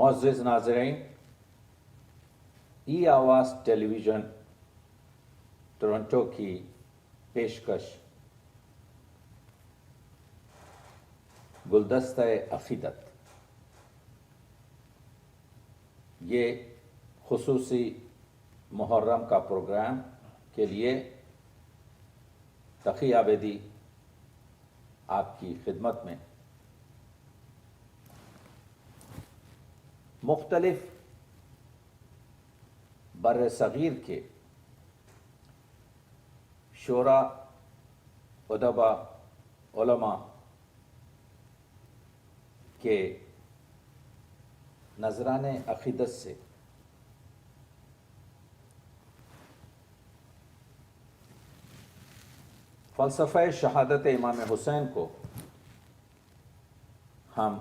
معزز ناظرین، ای آواز ٹیلی ویژن ٹورنٹو کی پیشکش گلدستہ عقیدت، یہ خصوصی محرم کا پروگرام کے لیے تقی عابدی آپ کی خدمت میں مختلف بر صغیر کے شعراء، ادباء، علماء کے نذرانِ عقیدت سے فلسفہ شہادت امام حسین کو ہم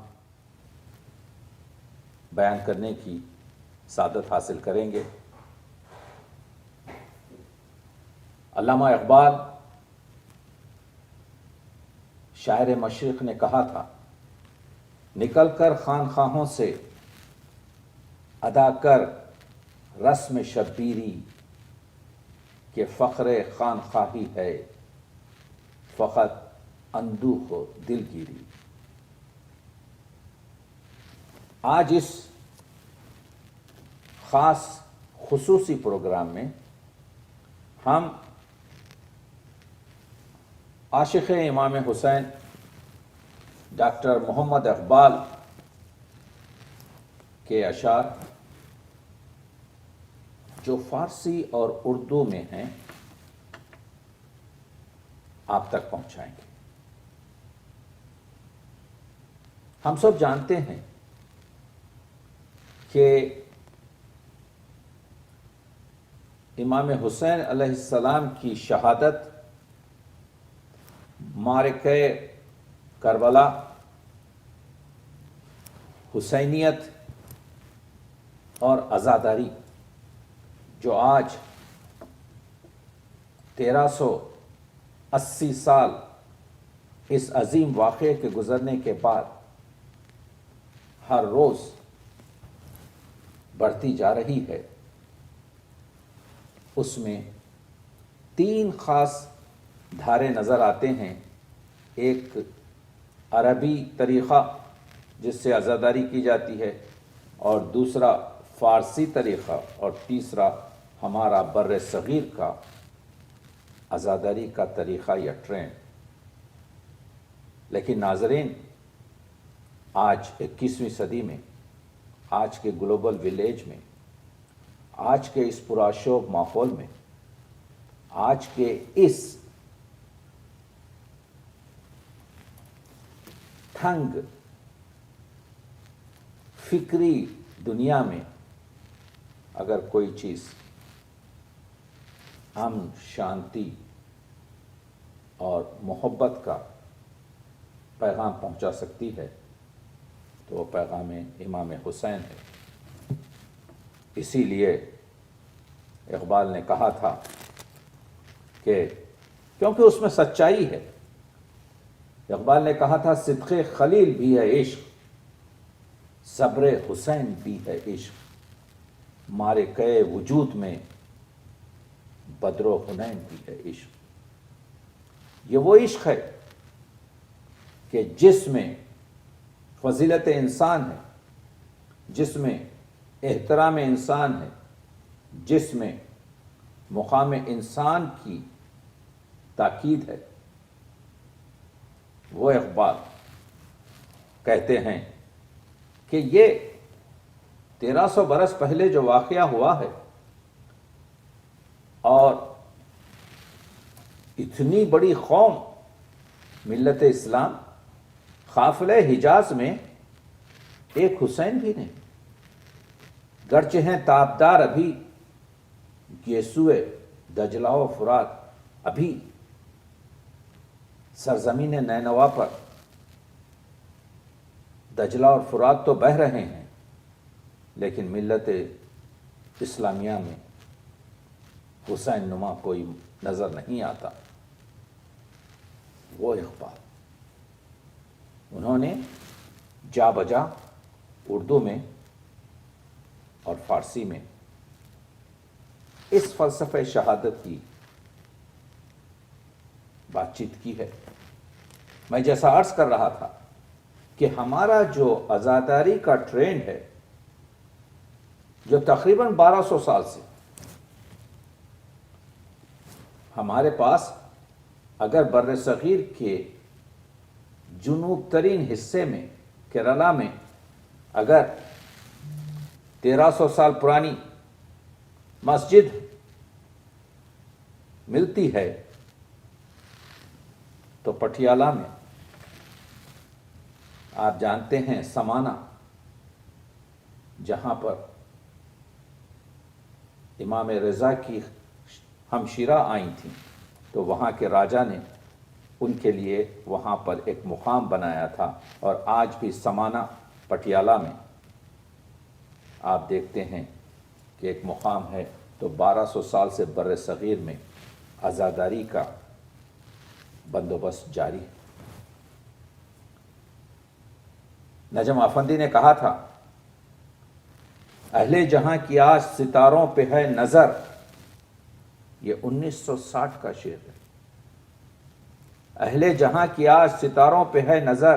بیان کرنے کی سعادت حاصل کریں گے۔ علامہ اقبال شاعر مشرق نے کہا تھا، نکل کر خانخواہوں سے ادا کر رسم شبیری، کہ فخر خانخواہی ہے فقط اندوہ و دلگیری۔ آج اس خاص خصوصی پروگرام میں ہم عاشق امام حسین ڈاکٹر محمد اقبال کے اشعار جو فارسی اور اردو میں ہیں آپ تک پہنچائیں گے۔ ہم سب جانتے ہیں کہ امام حسین علیہ السلام کی شہادت معرکہ کربلا، حسینیت اور عزاداری، جو آج 1380 سال اس عظیم واقعے کے گزرنے کے بعد ہر روز بڑھتی جا رہی ہے، اس میں 3 خاص دھارے نظر آتے ہیں۔ ایک عربی طریقہ جس سے عزاداری کی جاتی ہے، اور دوسرا فارسی طریقہ، اور تیسرا ہمارا بر صغیر کا عزاداری کا طریقہ یا ٹرینڈ۔ لیکن ناظرین، آج 21ویں صدی میں، آج کے گلوبل ولیج میں، آج کے اس پرآشوب ماحول میں، آج کے اس تنگ فکری دنیا میں اگر کوئی چیز امن، شانتی اور محبت کا پیغام پہنچا سکتی ہے تو وہ پیغام امام حسین ہے۔ اسی لیے اقبال نے کہا تھا کہ کیونکہ اس میں سچائی ہے، اقبال نے کہا تھا، صدق خلیل بھی ہے عشق، صبر حسین بھی ہے عشق، معرکہ وجود میں بدر و حنین بھی ہے عشق۔ یہ وہ عشق ہے کہ جس میں فضیلت انسان ہے، جس میں احترام انسان ہے، جس میں مقام انسان کی تاکید ہے۔ وہ اقبال کہتے ہیں کہ یہ 1300 برس پہلے جو واقعہ ہوا ہے، اور اتنی بڑی قوم ملت اسلام، قافلہ حجاز میں ایک حسین بھی نہیں، گرچہ ہیں تابدار ابھی گیسوئے دجلہ و فرات، ابھی سرزمین نینوا پر دجلہ اور فرات تو بہہ رہے ہیں، لیکن ملت اسلامیہ میں حسین نما کوئی نظر نہیں آتا۔ وہ اقبال، انہوں نے جا بجا اردو میں اور فارسی میں اس فلسفہ شہادت کی بات چیت کی ہے۔ میں جیسا عرض کر رہا تھا کہ ہمارا جو عزاداری کا ٹرینڈ ہے، جو تقریباً 1200 سال سے ہمارے پاس، اگر بر صغیر کے جنوب ترین حصے میں کیرلا میں اگر 1300 سال پرانی مسجد ملتی ہے تو پٹیالہ میں آپ جانتے ہیں سمانا، جہاں پر امام رضا کی ہمشیرہ آئی تھیں، تو وہاں کے راجا نے ان کے لیے وہاں پر ایک مقام بنایا تھا، اور آج بھی سمانا پٹیالہ میں آپ دیکھتے ہیں کہ ایک مقام ہے۔ تو 1200 سال سے بر صغیر میں عزاداری کا بندوبست جاری ہے۔ نجم افندی نے کہا تھا، اہل جہاں کی آج ستاروں پہ ہے نظر، یہ 1960 کا شعر ہے۔ اہل جہاں کی آج ستاروں پہ ہے نظر،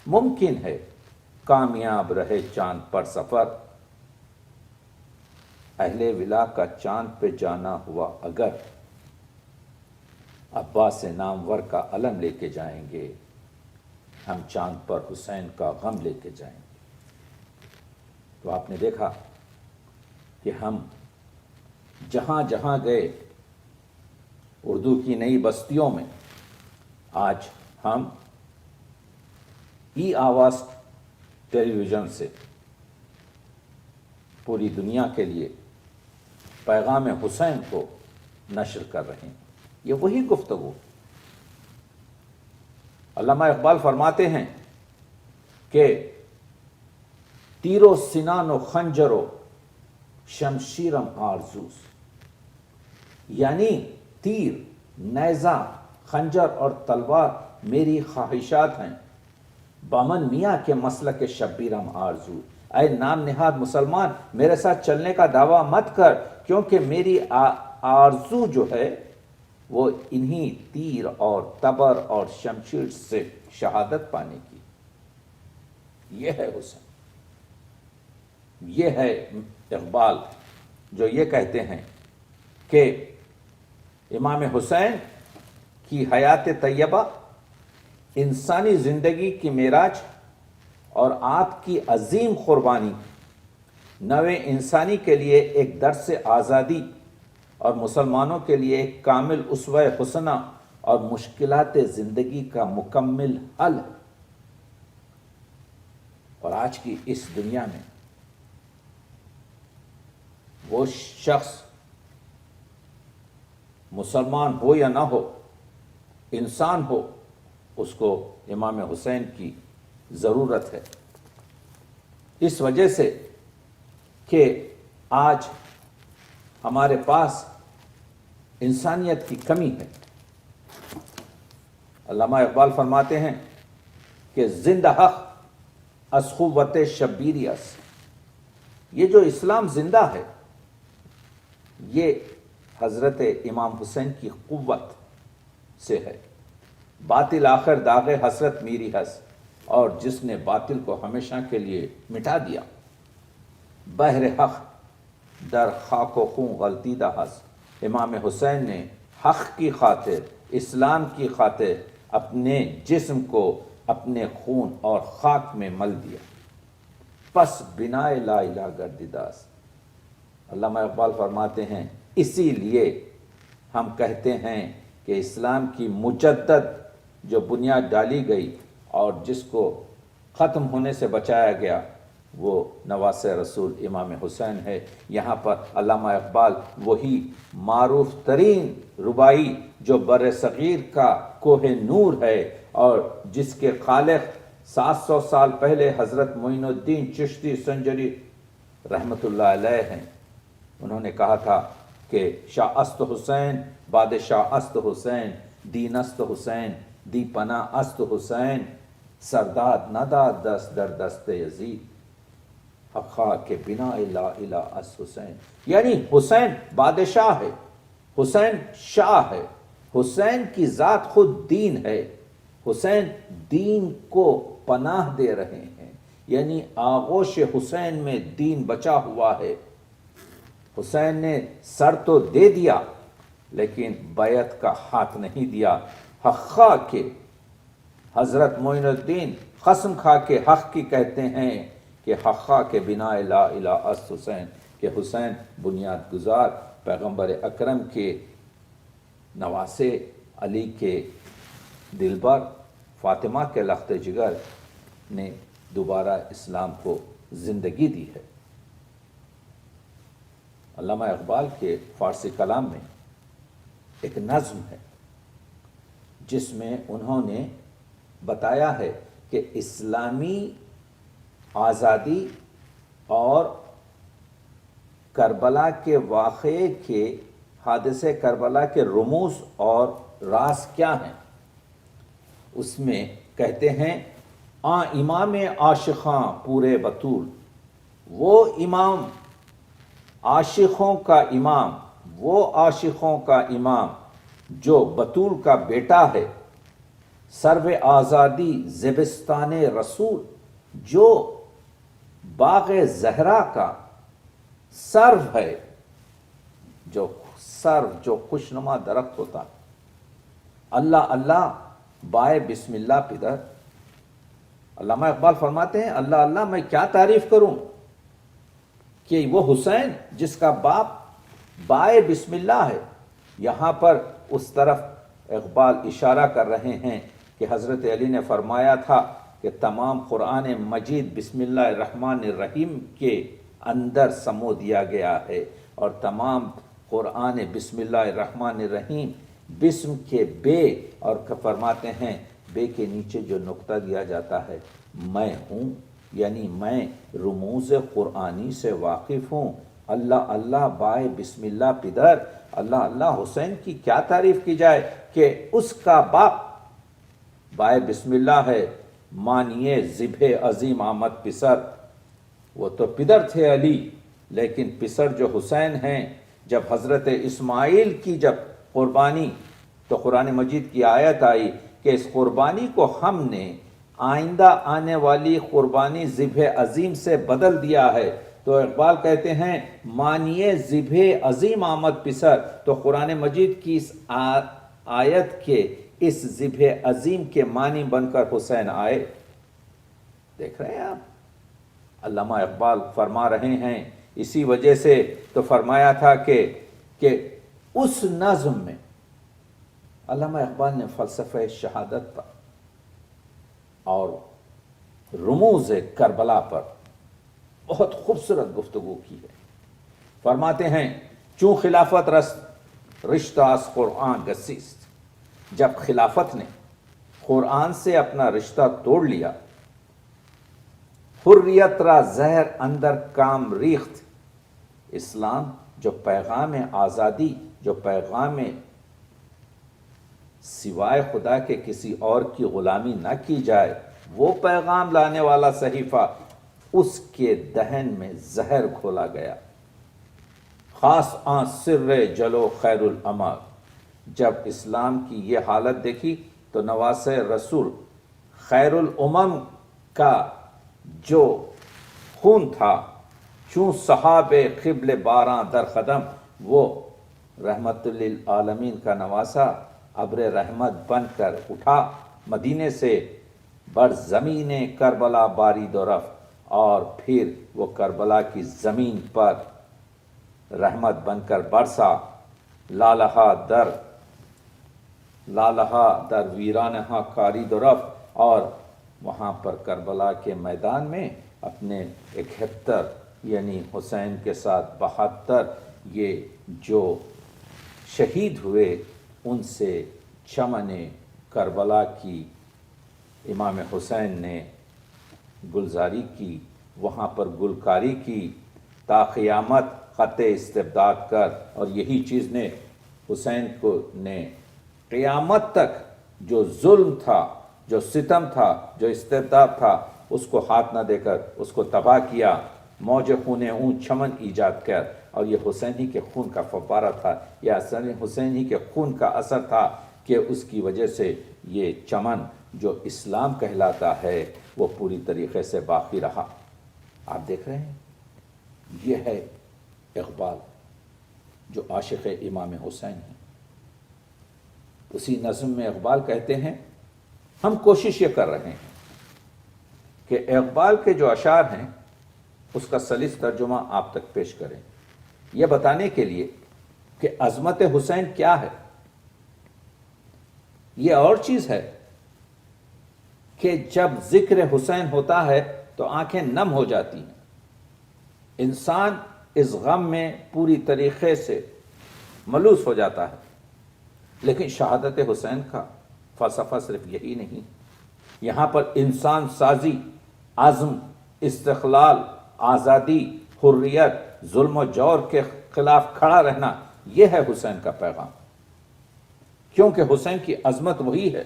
ممکن ہے کامیاب رہے چاند پر سفر۔ اہل ولا کا چاند پہ جانا ہوا اگر، عباس نامور کا علم لے کے جائیں گے، ہم چاند پر حسین کا غم لے کے جائیں گے۔ تو آپ نے دیکھا کہ ہم جہاں جہاں گئے اردو کی نئی بستیوں میں، آج ہم ای آواز ٹیلی ویژن سے پوری دنیا کے لیے پیغام حسین کو نشر کر رہے ہیں۔ یہ وہی گفتگو۔ علامہ اقبال فرماتے ہیں کہ تیر و سنان و خنجر و شمشیرم آرزوز، یعنی تیر، نیزہ، خنجر اور تلوار میری خواہشات ہیں، بامن میاں کے مسلک شبیرم آرزو۔ اے نام نہاد مسلمان، میرے ساتھ چلنے کا دعویٰ مت کر، کیونکہ میری آرزو جو ہے وہ انہی تیر اور تبر اور شمشیر سے شہادت پانے کی۔ یہ ہے حسین، یہ ہے اقبال جو یہ کہتے ہیں کہ امام حسین کی حیات طیبہ انسانی زندگی کی معراج، اور آپ کی عظیم قربانی نوع انسانی کے لیے ایک درس آزادی اور مسلمانوں کے لیے ایک کامل اسوہ حسنہ اور مشکلات زندگی کا مکمل حل۔ اور آج کی اس دنیا میں وہ شخص مسلمان ہو یا نہ ہو، انسان ہو، اس کو امام حسین کی ضرورت ہے۔ اس وجہ سے کہ آج ہمارے پاس انسانیت کی کمی ہے۔ علامہ اقبال فرماتے ہیں کہ زندہ حق از قوت شبیری است، یہ جو اسلام زندہ ہے یہ حضرت امام حسین کی قوت سے ہے۔ باطل آخر داغ حسرت میری ہس، اور جس نے باطل کو ہمیشہ کے لیے مٹا دیا۔ بحر حق در خاک و خون غلطیدہ ہس، امام حسین نے حق کی خاطر، اسلام کی خاطر اپنے جسم کو اپنے خون اور خاک میں مل دیا، پس بنائے لا الہ گردیداس۔ علامہ اقبال فرماتے ہیں اسی لیے ہم کہتے ہیں کہ اسلام کی مجدد جو بنیاد ڈالی گئی اور جس کو ختم ہونے سے بچایا گیا وہ نواسہ رسول امام حسین ہے۔ یہاں پر علامہ اقبال وہی معروف ترین ربائی جو بر صغیر کا کوہ نور ہے اور جس کے خالق 700 سال پہلے حضرت معین الدین چشتی سنجری رحمۃ اللہ علیہ ہیں۔ انہوں نے کہا تھا کہ شاہ است حسین بادشاہ است حسین، دین است حسین دی پناہ است حسین، سرداد نداد دست در دست یزید۔ حقا کے بنا لا الہ اس حسین، یعنی حسین بادشاہ ہے، حسین شاہ ہے، حسین کی ذات خود دین ہے، حسین دین کو پناہ دے رہے ہیں، یعنی آغوش حسین میں دین بچا ہوا ہے۔ حسین نے سر تو دے دیا لیکن بیعت کا ہاتھ نہیں دیا۔ حقا کے حضرت معین الدین قسم کھا کے حق کی کہتے ہیں کہ حقا کے بنا لا الہ اس حسین، کہ حسین بنیاد گزار پیغمبر اکرم کے نواسے، علی کے دلبر، فاطمہ کے لخت جگر نے دوبارہ اسلام کو زندگی دی ہے۔ علامہ اقبال کے فارسی کلام میں ایک نظم ہے جس میں انہوں نے بتایا ہے کہ اسلامی آزادی اور کربلا کے واقعے کے، حادثے کربلا کے رموز اور راز کیا ہیں۔ اس میں کہتے ہیں امام عاشقاں پورے بطول، وہ امام عاشقوں کا امام، وہ عاشقوں کا امام جو بطول کا بیٹا ہے، سرو آزادی زبستان رسول، جو باغ زہرا کا سرو ہے، جو سرو جو خوشنما درخت ہوتا ہے۔ اللہ اللہ بائے بسم اللہ پدر، علامہ اقبال فرماتے ہیں اللہ اللہ میں کیا تعریف کروں کہ وہ حسین جس کا باپ بائے بسم اللہ ہے۔ یہاں پر اس طرف اقبال اشارہ کر رہے ہیں کہ حضرت علی نے فرمایا تھا کہ تمام قرآن مجید بسم اللہ الرحمن الرحیم کے اندر سمو دیا گیا ہے، اور تمام قرآن بسم اللہ الرحمن الرحیم بسم کے بے، اور فرماتے ہیں بے کے نیچے جو نقطہ دیا جاتا ہے میں ہوں، یعنی میں رموز قرآنی سے واقف ہوں۔ اللہ اللہ بائے بسم اللہ پدر، اللہ اللہ حسین کی کیا تعریف کی جائے کہ اس کا باپ بائے بسم اللہ ہے، مانیے ذبح عظیم آمد پسر۔ وہ تو پدر تھے علی، لیکن پسر جو حسین ہیں، جب حضرت اسماعیل کی جب قربانی، تو قرآن مجید کی آیت آئی کہ اس قربانی کو ہم نے آئندہ آنے والی قربانی ذبح عظیم سے بدل دیا ہے۔ تو اقبال کہتے ہیں مانیے ذبح عظیم آمد پسر، تو قرآن مجید کی اس آیت کے اس ذبح عظیم کے معنی بن کر حسین آئے۔ دیکھ رہے ہیں آپ، علامہ اقبال فرما رہے ہیں اسی وجہ سے تو فرمایا تھا کہ اس نظم میں علامہ اقبال نے فلسفہ شہادت پر اور رموز کربلا پر بہت خوبصورت گفتگو کی ہے۔ فرماتے ہیں چوں خلافت رشتہ از قرآن گسیست، جب خلافت نے قرآن سے اپنا رشتہ توڑ لیا، حریت را زہر اندر کام ریخت، اسلام جو پیغام آزادی، جو پیغام سوائے خدا کے کسی اور کی غلامی نہ کی جائے، وہ پیغام لانے والا صحیفہ، اس کے دہن میں زہر گھولا گیا۔ خاص آن سر جلو خیر الامر، جب اسلام کی یہ حالت دیکھی تو نواسہ رسول خیر الامم کا جو خون تھا، چون صحاب قبل باراں در قدم، وہ رحمت للعالمین کا نواسہ ابر رحمت بن کر اٹھا مدینے سے، بر زمین کربلا بارید و رفت، اور پھر وہ کربلا کی زمین پر رحمت بن کر برسا۔ لالہا در ویرانہا کارید و رفت، اور وہاں پر کربلا کے میدان میں اپنے 71 یعنی حسین کے ساتھ 72 یہ جو شہید ہوئے ان سے چمن کربلا کی امام حسین نے گلزاری کی، وہاں پر گلکاری کی، تا قیامت قطع استبداد کر، اور یہی چیز نے حسین کو نے قیامت تک جو ظلم تھا، جو ستم تھا، جو استبداد تھا، اس کو ہاتھ نہ دے کر اس کو تباہ کیا۔ موج خون اون چمن ایجاد کر، اور یہ حسین ہی کے خون کا فوارہ تھا، یہ حسین ہی کے خون کا اثر تھا کہ اس کی وجہ سے یہ چمن جو اسلام کہلاتا ہے وہ پوری طریقے سے باقی رہا۔ آپ دیکھ رہے ہیں، یہ ہے اقبال جو عاشق امام حسین ہیں۔ اسی نظم میں اقبال کہتے ہیں، ہم کوشش یہ کر رہے ہیں کہ اقبال کے جو اشعار ہیں اس کا سلیس ترجمہ آپ تک پیش کریں، یہ بتانے کے لیے کہ عظمت حسین کیا ہے۔ یہ اور چیز ہے کہ جب ذکر حسین ہوتا ہے تو آنکھیں نم ہو جاتی ہیں، انسان اس غم میں پوری طریقے سے ملوث ہو جاتا ہے۔ لیکن شہادت حسین کا فلسفہ صرف یہی نہیں، یہاں پر انسان سازی، عزم، استقلال، آزادی، حریت، ظلم و جور کے خلاف کھڑا رہنا، یہ ہے حسین کا پیغام۔ کیونکہ حسین کی عظمت وہی ہے،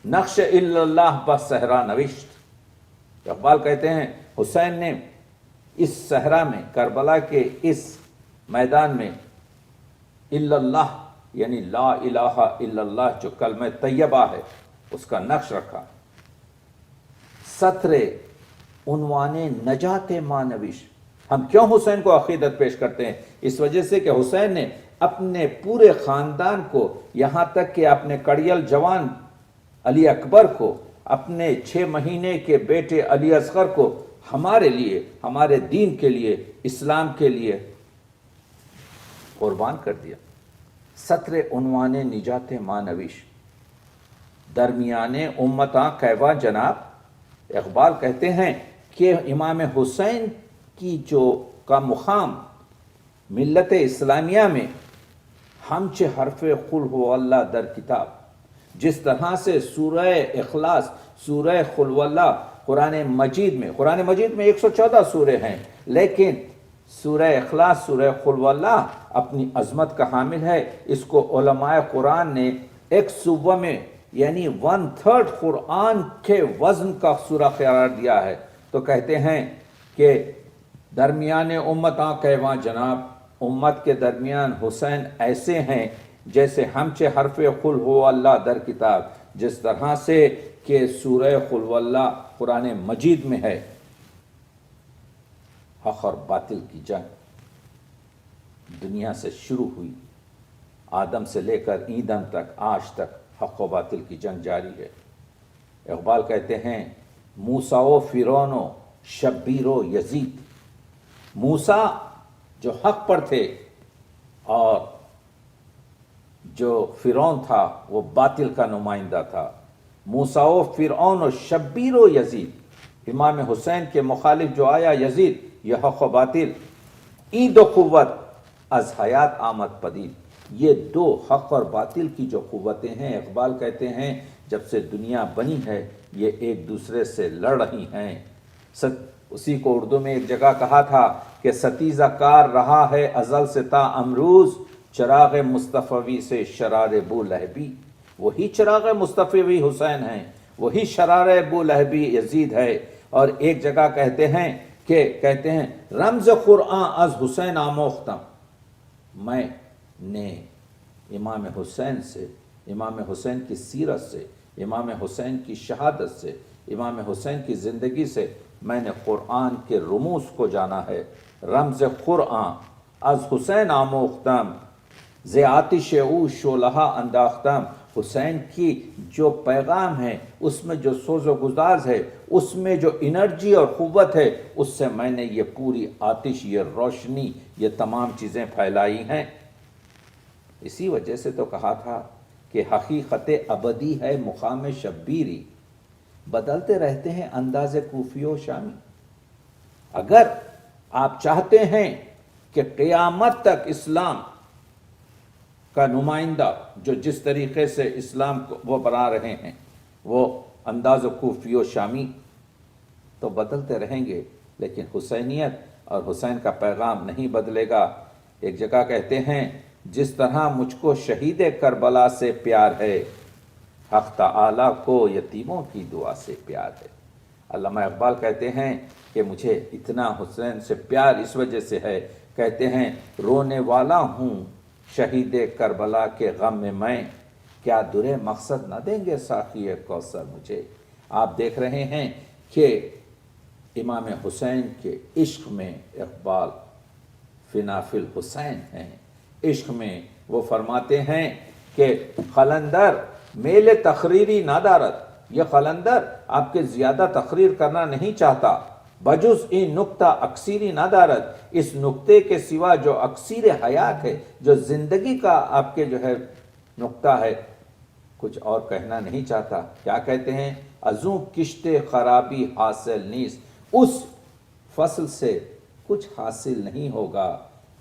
نقش الا اللہ بس صحرا نوشت۔ اقبال کہتے ہیں حسین نے اس صحرا میں، کربلا کے اس میدان میں، الا اللہ یعنی لا الہ الا اللہ جو کلمہ طیبہ ہے اس کا نقش رکھا۔ سطر عنوان نجات مانوش، ہم کیوں حسین کو عقیدت پیش کرتے ہیں؟ اس وجہ سے کہ حسین نے اپنے پورے خاندان کو، یہاں تک کہ اپنے کڑیل جوان علی اکبر کو، اپنے 6 مہینے کے بیٹے علی اصغر کو ہمارے لیے، ہمارے دین کے لیے، اسلام کے لیے قربان کر دیا۔ سطر عنوان نجات مانوش، درمیان امتاں کیوا جناب۔ اقبال کہتے ہیں کہ امام حسین کی کا مقام ملت اسلامیہ میں ہمچ حرف قل هو اللہ در کتاب، جس طرح سے سورہ اخلاص، سورہ قل هو اللہ قرآن مجید میں 114 سورے ہیں، لیکن سورہ اخلاص، سورہ قل هو اللہ اپنی عظمت کا حامل ہے۔ اس کو علماء قرآن نے ایک صوبہ میں یعنی 1/3 قرآن کے وزن کا سورہ قرار دیا ہے۔ تو کہتے ہیں کہ درمیان امتاں کیواں جناب، امت کے درمیان حسین ایسے ہیں جیسے ہمچے حرف قل هو اللہ در کتاب، جس طرح سے کہ سورہ قل هو اللہ قرآن مجید میں ہے۔ حق اور باطل کی جنگ دنیا سے شروع ہوئی، آدم سے لے کر ایندھن تک، آج تک حق و باطل کی جنگ جاری ہے۔ اقبال کہتے ہیں موسیٰ و فرعون و شبیر و یزید، موسیٰ جو حق پر تھے اور جو فرعون تھا وہ باطل کا نمائندہ تھا۔ موسیٰ و فرعون و شبیر و یزید، امام حسین کے مخالف جو آیا یزید، یہ حق و باطل، این دو قوت از حیات آمد پدید، یہ 2 حق اور باطل کی جو قوتیں ہیں، اقبال کہتے ہیں جب سے دنیا بنی ہے یہ ایک دوسرے سے لڑ رہی ہیں۔ اسی کو اردو میں ایک جگہ کہا تھا کہ ستیزہ کار رہا ہے ازل سے تا امروز، چراغ مصطفی سے شرار بو لہبی۔ وہی چراغ مصطفی حسین ہیں، وہی شرار بو لہبی یزید ہے۔ اور ایک جگہ کہتے ہیں رمز قرآن از حسین آموختم، میں نے امام حسین سے، امام حسین کی سیرت سے، امام حسین کی شہادت سے، امام حسین کی زندگی سے میں نے قرآن کے رموز کو جانا ہے۔ رمز قرآن از حسین آموختم، ز آتش او شعلہ انداختم، حسین کی جو پیغام ہے، اس میں جو سوز و گداز ہے، اس میں جو انرجی اور قوت ہے، اس سے میں نے یہ پوری آتش، یہ روشنی، یہ تمام چیزیں پھیلائی ہیں۔ اسی وجہ سے تو کہا تھا کہ حقیقت ابدی ہے مقام شبیری، بدلتے رہتے ہیں انداز کوفی و شامی۔ اگر آپ چاہتے ہیں کہ قیامت تک اسلام کا نمائندہ جو جس طریقے سے اسلام کو وہ بنا رہے ہیں وہ انداز کوفی و شامی، تو بدلتے رہیں گے، لیکن حسینیت اور حسین کا پیغام نہیں بدلے گا۔ ایک جگہ کہتے ہیں جس طرح مجھ کو شہید کربلا سے پیار ہے، حق تعالی کو یتیموں کی دعا سے پیار ہے۔ علامہ اقبال کہتے ہیں کہ مجھے اتنا حسین سے پیار اس وجہ سے ہے، کہتے ہیں رونے والا ہوں شہید کربلا کے غم میں کیا درے مقصد نہ دیں گے ساقی کوثر مجھے۔ آپ دیکھ رہے ہیں کہ امام حسین کے عشق میں اقبال فنا فی الحسین ہیں۔ عشق میں وہ فرماتے ہیں کہ قلندر میل تقریری نہ دارت، یہ قلندر آپ کے زیادہ تقریر کرنا نہیں چاہتا، بجز این نکتہ اکثیری نہ دارت، اس نکتے کے سوا جو اکثیر حیات ہے، جو زندگی کا آپ کے جو ہے نکتہ ہے، کچھ اور کہنا نہیں چاہتا۔ کیا کہتے ہیں؟ ازوں کشت خرابی حاصل نیست، اس فصل سے کچھ حاصل نہیں ہوگا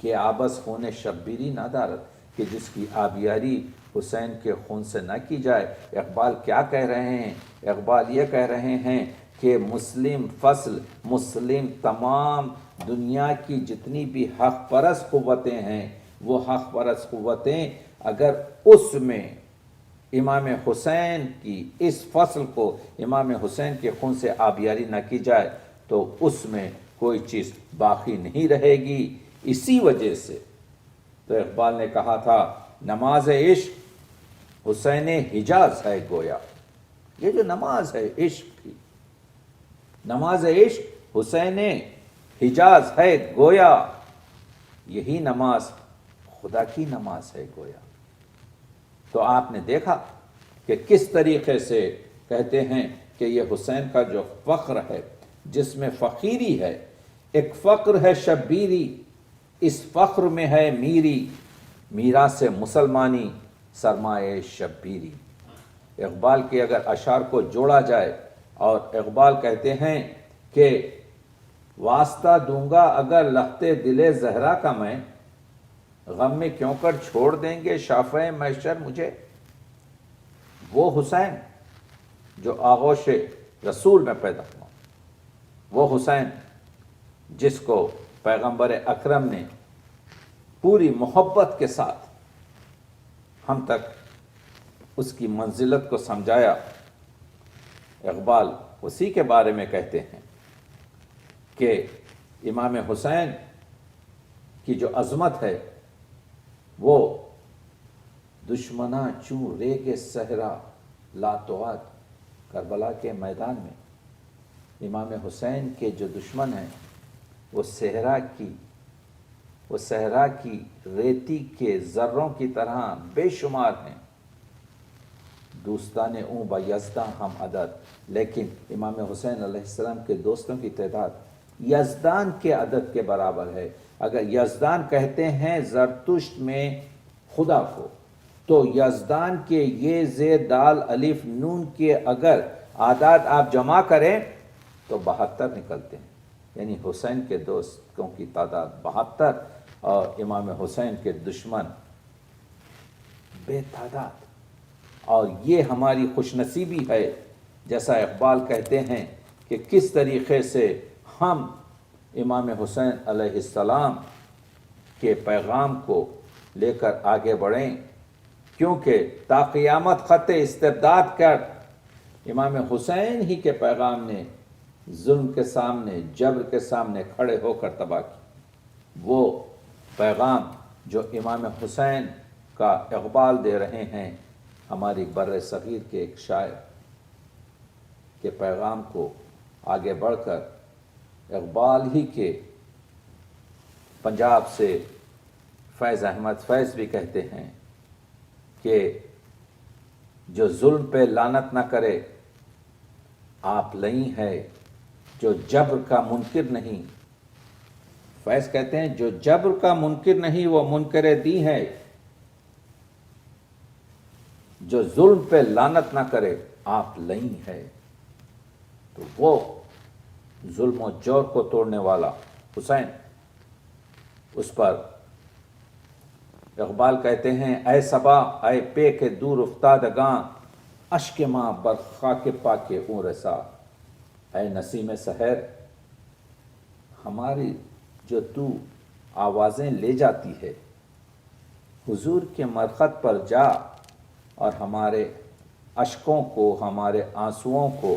کہ آبس خون شبیری نہ دارت، کہ جس کی آبیاری حسین کے خون سے نہ کی جائے۔ اقبال کیا کہہ رہے ہیں؟ اقبال یہ کہہ رہے ہیں کہ مسلم فصل، مسلم تمام دنیا کی جتنی بھی حق پرست قوتیں ہیں، وہ حق پرست قوتیں اگر اس میں امام حسین کی اس فصل کو امام حسین کے خون سے آبیاری نہ کی جائے تو اس میں کوئی چیز باقی نہیں رہے گی۔ اسی وجہ سے تو اقبال نے کہا تھا نماز عشق حسین حجاز ہے گویا، یہ جو نماز ہے عشق کی، نماز عشق حسین حجاز ہے گویا، یہی نماز خدا کی نماز ہے گویا۔ تو آپ نے دیکھا کہ کس طریقے سے کہتے ہیں کہ یہ حسین کا جو فخر ہے، جس میں فقیری ہے، ایک فقر ہے شبیری، اس فخر میں ہے میری، میراث مسلمانی سرمایہ شبیری۔ اقبال کے اگر اشعار کو جوڑا جائے اور اقبال کہتے ہیں کہ واسطہ دوں گا اگر لختے دل زہرا کا میں، غم میں کیوں کر چھوڑ دیں گے شافع محشر مجھے۔ وہ حسین جو آغوش رسول میں پیدا ہوا، وہ حسین جس کو پیغمبر اکرم نے پوری محبت کے ساتھ ہم تک اس کی منزلت کو سمجھایا، اقبال اسی کے بارے میں کہتے ہیں کہ امام حسین کی جو عظمت ہے وہ دشمناں چوں ریگ صحرا لاتوات، کربلا کے میدان میں امام حسین کے جو دشمن ہیں وہ صحرا کی ریتی کے ذروں کی طرح بے شمار ہیں، دوستان اوں با یزداں ہم عدد، لیکن امام حسین علیہ السلام کے دوستوں کی تعداد یزدان کے عدد کے برابر ہے۔ اگر یزدان کہتے ہیں زرتشت میں خدا کو، تو یزدان کے یہ زیر دال الف نون کے اگر اعداد آپ جمع کریں تو 72 نکلتے ہیں، یعنی حسین کے دوستوں کی تعداد 72 اور امام حسین کے دشمن بے تعداد۔ اور یہ ہماری خوش نصیبی ہے، جیسا اقبال کہتے ہیں کہ کس طریقے سے ہم امام حسین علیہ السلام کے پیغام کو لے کر آگے بڑھیں، کیونکہ تا قیامت خط استبداد کر امام حسین ہی کے پیغام نے ظلم کے سامنے، جبر کے سامنے کھڑے ہو کر تباہ کی۔ وہ پیغام جو امام حسین کا اقبال دے رہے ہیں، ہماری بر صغیر کے ایک شاعر کے پیغام کو آگے بڑھ کر اقبال ہی کے پنجاب سے فیض احمد فیض بھی کہتے ہیں کہ جو ظلم پہ لعنت نہ کرے آپ لئی ہے، جو جبر کا منکر نہیں۔ فیض کہتے ہیں جو جبر کا منکر نہیں وہ منکر دی ہے، جو ظلم پہ لعنت نہ کرے آپ لئی ہے۔ تو وہ ظلم و جور کو توڑنے والا حسین، اس پر اقبال کہتے ہیں اے صبا اے پے کے دور افتادگاں، اشک ماں بر خاک پاک اوں رسا۔ اے نسیم سحر، ہماری جو تو آوازیں لے جاتی ہے، حضور کے مرقد پر جا اور ہمارے اشکوں کو، ہمارے آنسوؤں کو